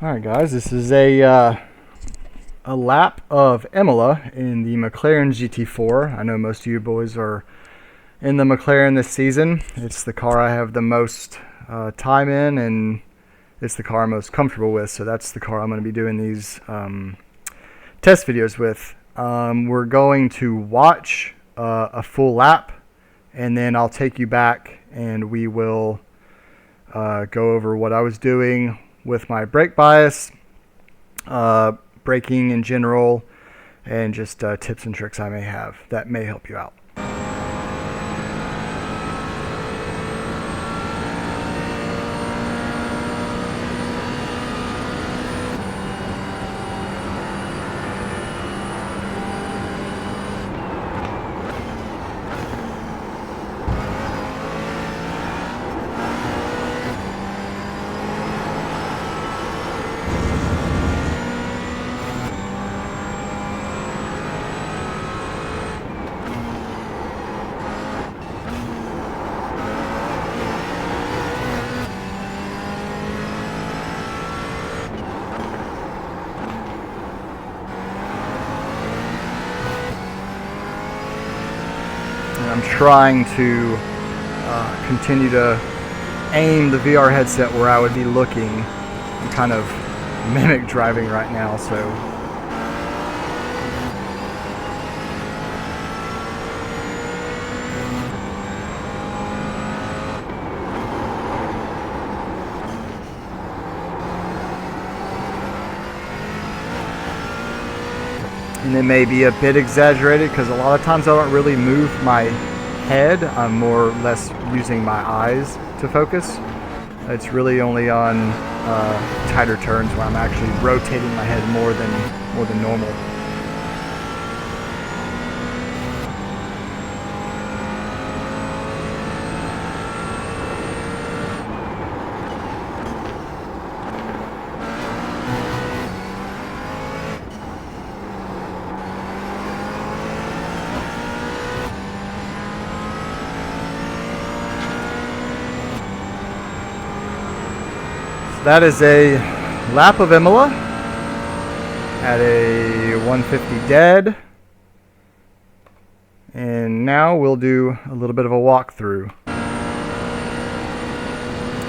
Alright guys, this is a lap of Imola in the McLaren GT4. I know most of you boys are in the McLaren this season. It's the car I have the most time in, and it's the car I'm most comfortable with, so that's the car I'm going to be doing these test videos with. We're going to watch a full lap, and then I'll take you back and we will go over what I was doing with my brake bias, braking in general, and just tips and tricks I may have that may help you out. I'm trying to continue to aim the VR headset where I would be looking. I'm kind of mimic driving right now, so and it may be a bit exaggerated because a lot of times I don't really move my head. I'm more or less using my eyes to focus. It's really only on tighter turns where I'm actually rotating my head more than normal. That is a lap of Imola at a 150 dead. And now we'll do a little bit of a walkthrough.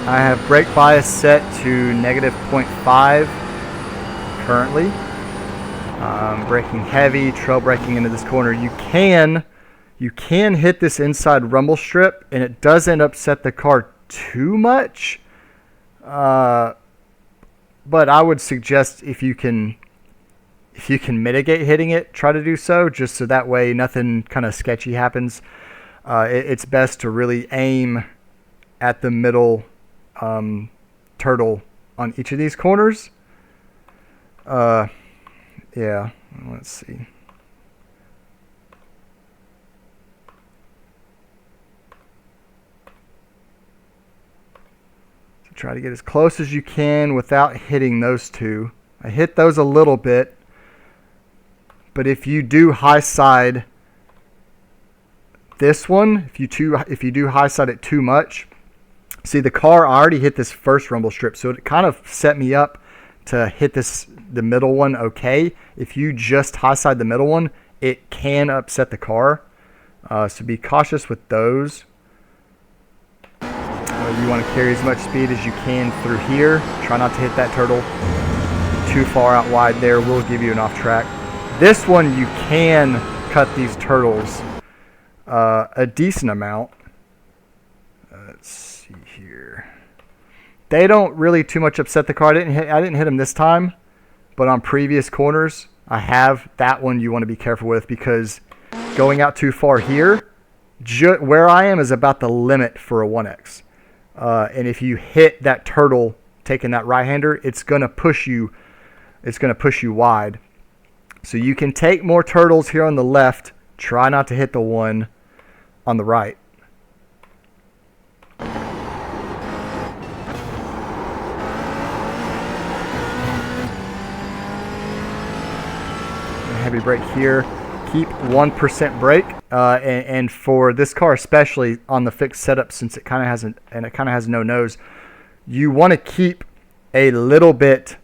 I have brake bias set to -0.5 currently. Braking heavy, trail braking into this corner. You can hit this inside rumble strip and it doesn't upset the car too much. But I would suggest if you can mitigate hitting it, try to do so, just so that way nothing kind of sketchy happens. It's best to really aim at the middle turtle on each of these corners. Yeah, let's see. Try to get as close as you can without hitting those two. I hit those a little bit, but if you do high side this one, if you do high side it too much, see the car already hit this first rumble strip, so it kind of set me up to hit the middle one okay. If you just high side the middle one, it can upset the car, so be cautious with those. You want to carry as much speed as you can through here. Try not to hit that turtle too far out wide there. Will give you an off track. This one you can cut these turtles a decent amount. Let's see here. They don't really too much upset the car. I didn't hit them this time, but on previous corners I have. That one you want to be careful with because going out too far here, where I am is about the limit for a 1X. And if you hit that turtle taking that right-hander, it's gonna push you wide. So you can take more turtles here on the left. Try not to hit the one on the right. Heavy brake here. Keep 1% brake. And for this car, especially on the fixed setup, since it kind of has no nose, you want to keep a little bit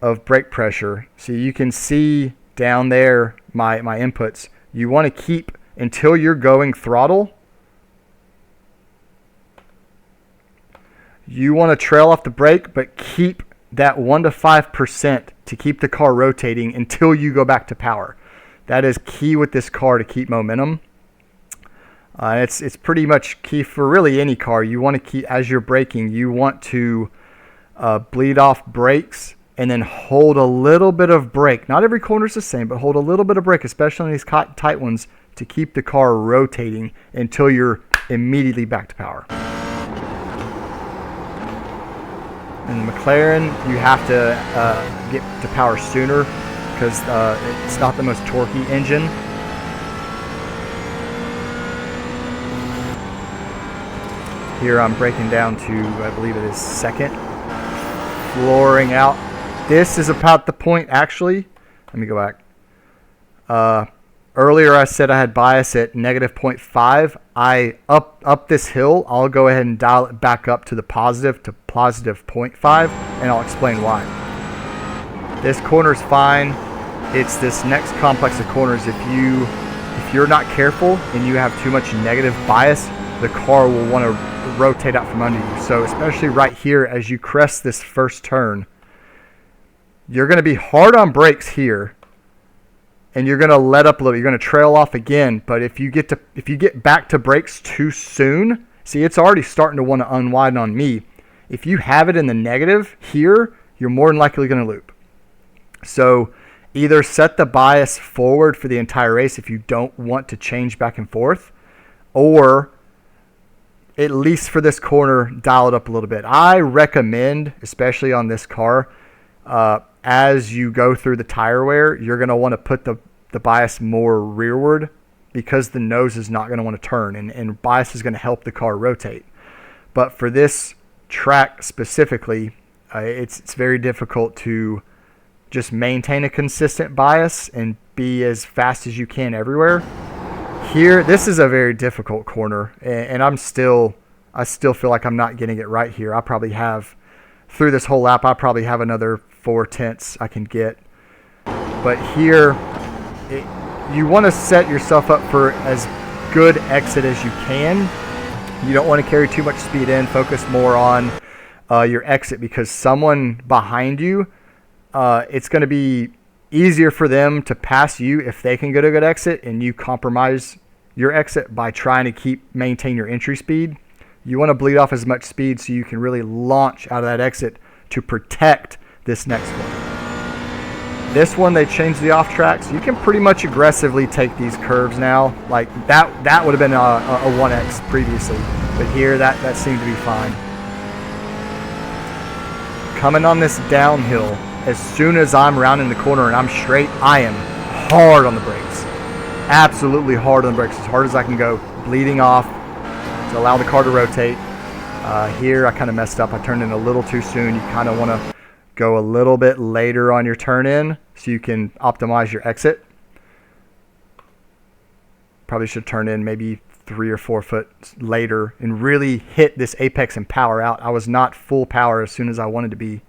of brake pressure. So you can see down there my inputs. You want to keep until you're going throttle. You want to trail off the brake, but keep that 1 to 5% to keep the car rotating until you go back to power. That is key with this car to keep momentum. It's pretty much key for really any car. You want to keep, as you're braking, you want to bleed off brakes and then hold a little bit of brake. Not every corner is the same, but hold a little bit of brake, especially on these tight ones, to keep the car rotating until you're immediately back to power. In the McLaren, you have to get to power sooner because it's not the most torquey engine. Here I'm breaking down to, I believe it is second, flooring out. This is about the point, actually. Let me go back. Earlier I said I had bias at negative 0.5. I up this hill, I'll go ahead and dial it back up to the positive, to positive 0.5, and I'll explain why. This corner's fine. It's this next complex of corners. If you're not careful and you have too much negative bias, the car will want to rotate out from under you. So especially right here, as you crest this first turn, you're going to be hard on brakes here, and you're going to let up a little. You're going to trail off again. But if you get back to brakes too soon, see, it's already starting to want to unwiden on me. If you have it in the negative here, you're more than likely going to loop. So either set the bias forward for the entire race if you don't want to change back and forth, or at least for this corner, dial it up a little bit. I recommend, especially on this car, as you go through the tire wear, you're going to want to put the bias more rearward because the nose is not going to want to turn, and bias is going to help the car rotate. But for this track specifically, it's very difficult to just maintain a consistent bias and be as fast as you can everywhere. Here, this is a very difficult corner, and I still feel like I'm not getting it right here. I probably have, through this whole lap, I probably have another 4/10 I can get. But here, you want to set yourself up for as good exit as you can. You don't want to carry too much speed in. Focus more on your exit, because someone behind you, it's going to be easier for them to pass you if they can get a good exit, and you compromise your exit by trying to maintain your entry speed. You want to bleed off as much speed so you can really launch out of that exit to protect this next one. This one, they changed the off track, so you can pretty much aggressively take these curves now. Like that would have been a 1X previously, but here that seemed to be fine. Coming on this downhill, as soon as I'm rounding the corner and I'm straight, I am hard on the brakes. Absolutely hard on the brakes, as hard as I can go, bleeding off to allow the car to rotate. Here I kind of messed up. I turned in a little too soon. You kind of want to go a little bit later on your turn in so you can optimize your exit. Probably should turn in maybe 3 or 4 foot later and really hit this apex and power out. I was not full power as soon as I wanted to be.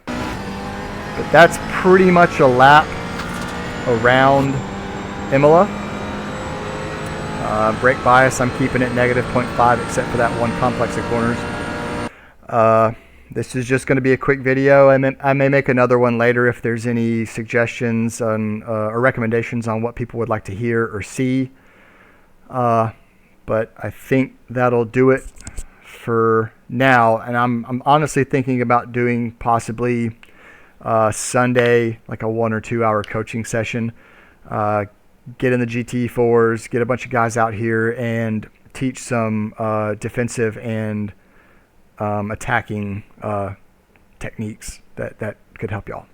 But that's pretty much a lap around Imola. Brake bias, I'm keeping it negative 0.5 except for that one complex of corners. This is just going to be a quick video. I may make another one later if there's any suggestions on, or recommendations on what people would like to hear or see. But I think that'll do it for now. And I'm honestly thinking about doing possibly Sunday, like a 1 or 2 hour coaching session. Get in the GT4s, get a bunch of guys out here and teach some defensive and attacking techniques that could help y'all.